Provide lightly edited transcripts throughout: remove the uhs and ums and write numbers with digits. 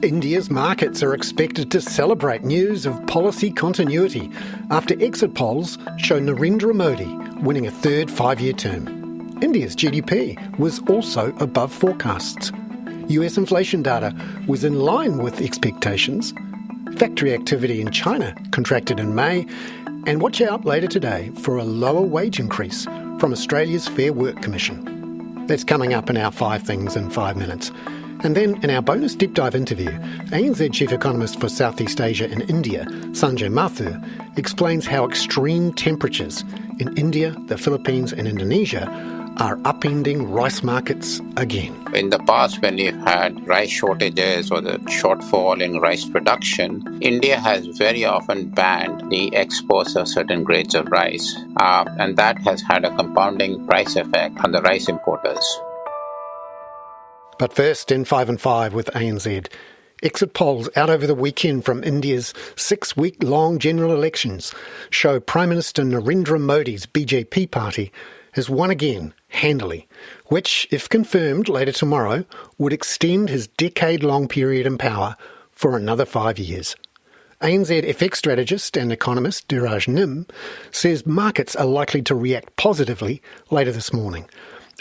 India's markets are expected to celebrate news of policy continuity after exit polls show Narendra Modi winning a third five-year term. India's GDP was also above forecasts. US inflation data was in line with expectations. Factory activity in China contracted in May. And watch out later today for a lower wage increase from Australia's Fair Work Commission. That's coming up in our 5 Things in 5 Minutes. And then in our bonus deep dive interview, ANZ Chief Economist for Southeast Asia and India, Sanjay Mathur, explains how extreme temperatures in India, the Philippines and Indonesia are upending rice markets again. In the past, when you had rice shortages or the shortfall in rice production, India has very often banned the exports of certain grades of rice. And that has had a compounding price effect on the rice importers. But first, in 5 and 5 with ANZ. Exit polls out over the weekend from India's 6-week-long general elections show Prime Minister Narendra Modi's BJP party has won again, handily, which, if confirmed later tomorrow, would extend his decade-long period in power for another 5 years. ANZ FX strategist and economist Diraj Nim says markets are likely to react positively later this morning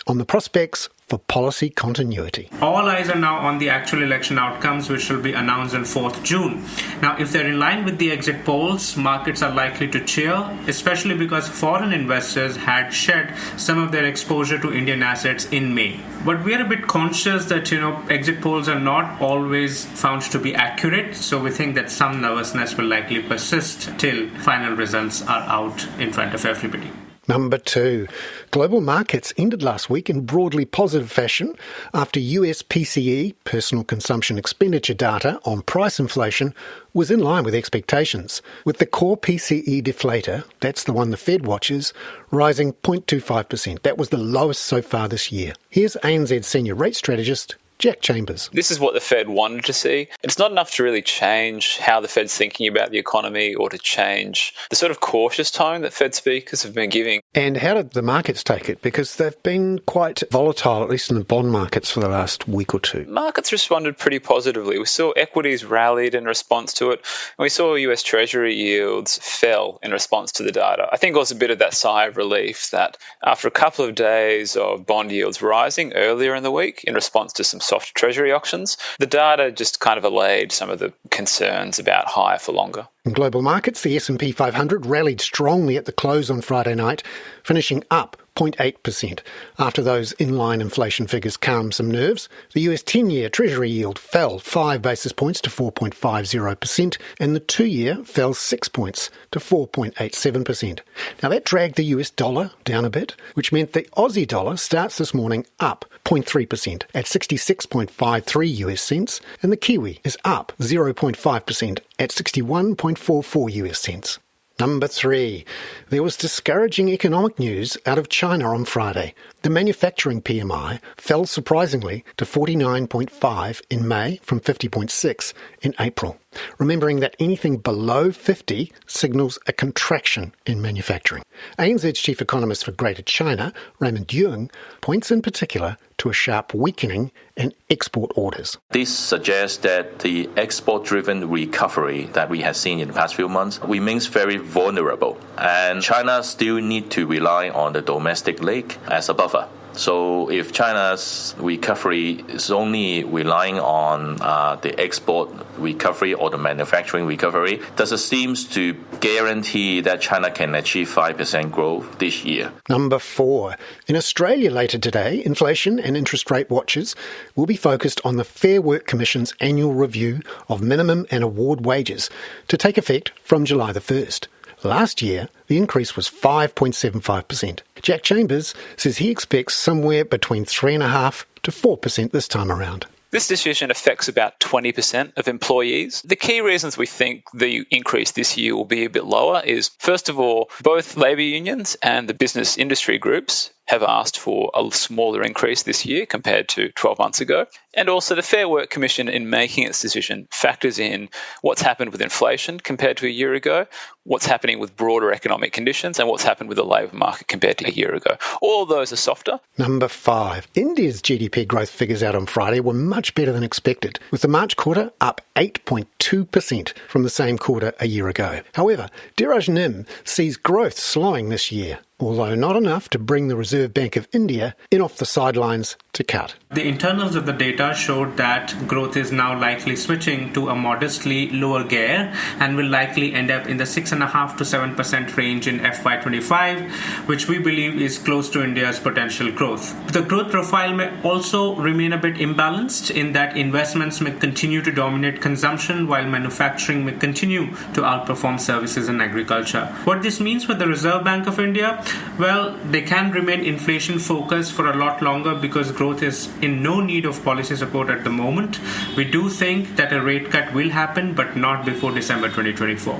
on the prospects for policy continuity. All eyes are now on the actual election outcomes, which will be announced on 4th June. Now, if they're in line with the exit polls, markets are likely to cheer, especially because foreign investors had shed some of their exposure to Indian assets in May. But we are a bit conscious that, exit polls are not always found to be accurate, so we think that some nervousness will likely persist till final results are out in front of everybody. Number 2. Global markets ended last week in broadly positive fashion after US PCE, personal consumption expenditure data on price inflation, was in line with expectations, with the core PCE deflator, that's the one the Fed watches, rising 0.25%. That was the lowest so far this year. Here's ANZ senior rate strategist Jack Chambers. This is what the Fed wanted to see. It's not enough to really change how the Fed's thinking about the economy or to change the sort of cautious tone that Fed speakers have been giving. And how did the markets take it? Because they've been quite volatile, at least in the bond markets, for the last week or two. Markets responded pretty positively. We saw equities rallied in response to it, and we saw US Treasury yields fell in response to the data. I think it was a bit of that sigh of relief that after a couple of days of bond yields rising earlier in the week in response to some soft Treasury auctions, the data just kind of allayed some of the concerns about higher for longer. In global markets, the S&P 500 rallied strongly at the close on Friday night, finishing up 0.8%. After those in-line inflation figures calmed some nerves, the US 10-year Treasury yield fell 5 basis points to 4.50%, and the 2-year fell 6 points to 4.87%. Now that dragged the US dollar down a bit, which meant the Aussie dollar starts this morning up 0.3% at 66.53 US cents, and the Kiwi is up 0.5% at 61.44 US cents. Number 3. There was discouraging economic news out of China on Friday. The manufacturing PMI fell surprisingly to 49.5 in May from 50.6 in April. Remembering that anything below 50 signals a contraction in manufacturing. ANZ's Chief Economist for Greater China, Raymond Yung, points in particular to a sharp weakening in export orders. This suggests that the export-driven recovery that we have seen in the past few months remains very vulnerable, and China still need to rely on the domestic leg as a buffer. So if China's recovery is only relying on the export recovery or the manufacturing recovery, does it seem to guarantee that China can achieve 5% growth this year? Number 4. In Australia later today, inflation and interest rate watchers will be focused on the Fair Work Commission's annual review of minimum and award wages to take effect from July the 1st. Last year, the increase was 5.75%. Jack Chambers says he expects somewhere between 3.5% to 4% this time around. This decision affects about 20% of employees. The key reasons we think the increase this year will be a bit lower is, first of all, both labour unions and the business industry groups have asked for a smaller increase this year compared to 12 months ago. And also the Fair Work Commission, in making its decision, factors in what's happened with inflation compared to a year ago, what's happening with broader economic conditions, and what's happened with the labour market compared to a year ago. All of those are softer. Number 5. India's GDP growth figures out on Friday were much much better than expected, with the March quarter up 8.2% from the same quarter a year ago. However, Dheeraj Nim sees growth slowing this year, although not enough to bring the Reserve Bank of India in off the sidelines to cut. The internals of the data showed that growth is now likely switching to a modestly lower gear and will likely end up in the 6.5% to 7% range in FY25, which we believe is close to India's potential growth. The growth profile may also remain a bit imbalanced in that investments may continue to dominate consumption while manufacturing may continue to outperform services and agriculture. What this means for the Reserve Bank of India? Well, they can remain inflation focused for a lot longer because growth is in no need of policy support at the moment. We do think that a rate cut will happen, but not before December 2024.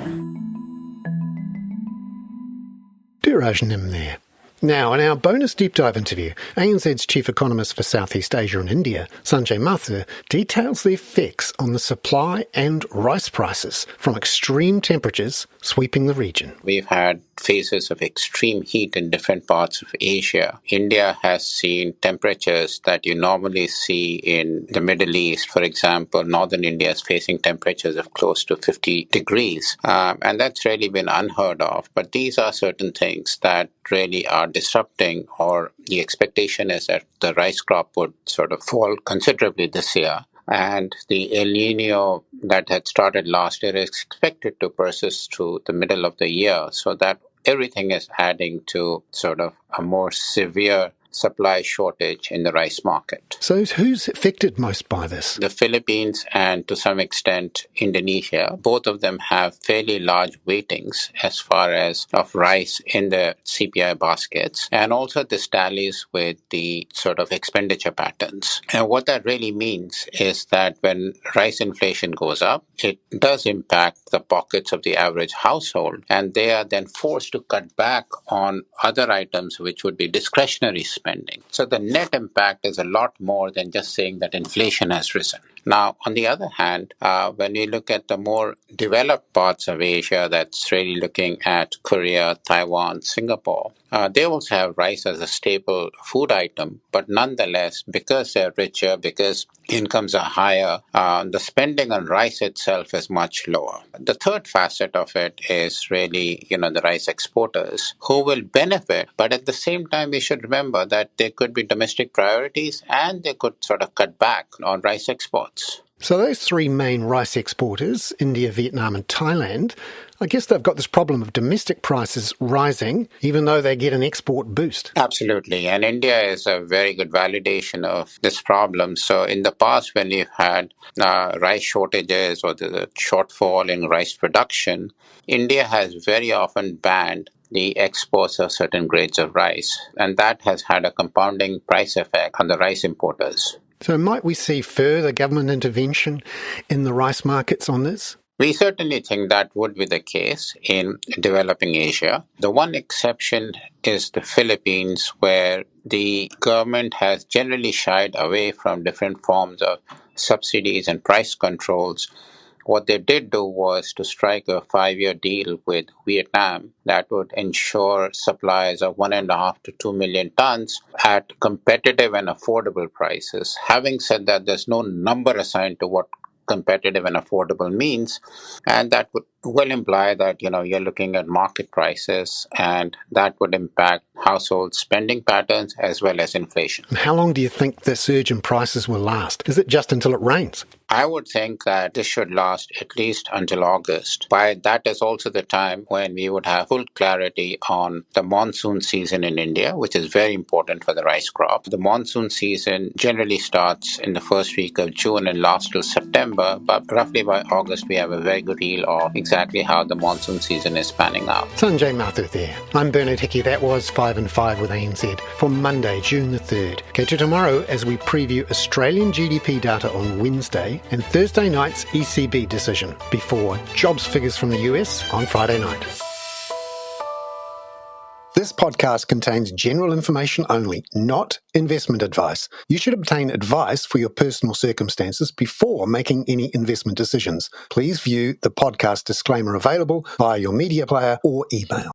Dheeraj Nim there. Now, in our bonus deep dive interview, ANZ's Chief Economist for Southeast Asia and India, Sanjay Mathur, details the effects on the supply and rice prices from extreme temperatures sweeping the region. We've had phases of extreme heat in different parts of Asia. India has seen temperatures that you normally see in the Middle East. For example, northern India is facing temperatures of close to 50 degrees. And that's really been unheard of. But these are certain things that really are disrupting, or the expectation is that the rice crop would sort of fall considerably this year. And the El Nino that had started last year is expected to persist through the middle of the year, so that everything is adding to sort of a more severe supply shortage in the rice market. So who's affected most by this? The Philippines and to some extent Indonesia, both of them have fairly large weightings as far as of rice in the CPI baskets, and also this tallies with the sort of expenditure patterns. And what that really means is that when rice inflation goes up, it does impact the pockets of the average household, and they are then forced to cut back on other items which would be discretionary spending. So the net impact is a lot more than just saying that inflation has risen. Now, on the other hand, when we look at the more developed parts of Asia, that's really looking at Korea, Taiwan, Singapore, they also have rice as a staple food item, but nonetheless, because they're richer, because incomes are higher, the spending on rice itself is much lower. The third facet of it is really, the rice exporters who will benefit, but at the same time, we should remember that there could be domestic priorities and they could sort of cut back on rice exports. So those three main rice exporters, India, Vietnam and Thailand, I guess they've got this problem of domestic prices rising, even though they get an export boost. Absolutely. And India is a very good validation of this problem. So in the past, when you've had rice shortages or the shortfall in rice production, India has very often banned the exports of certain grades of rice. And that has had a compounding price effect on the rice importers. So might we see further government intervention in the rice markets on this? We certainly think that would be the case in developing Asia. The one exception is the Philippines, where the government has generally shied away from different forms of subsidies and price controls. What they did do was to strike a 5-year deal with Vietnam that would ensure supplies of 1.5 to 2 million tons at competitive and affordable prices. Having said that, there's no number assigned to what competitive and affordable means, and that will imply that you're looking at market prices, and that would impact household spending patterns as well as inflation. And how long do you think the surge in prices will last? Is it just until it rains? I would think that this should last at least until August. By that is also the time when we would have full clarity on the monsoon season in India, which is very important for the rice crop. The monsoon season generally starts in the first week of June and lasts till September, but roughly by August we have a very good feel of exactly how the monsoon season is panning out. Sanjay Mathur there. I'm Bernard Hickey. That was 5 and 5 with ANZ for Monday, June the 3rd. Catch you tomorrow as we preview Australian GDP data on Wednesday and Thursday night's ECB decision before jobs figures from the US on Friday night. This podcast contains general information only, not investment advice. You should obtain advice for your personal circumstances before making any investment decisions. Please view the podcast disclaimer available via your media player or email.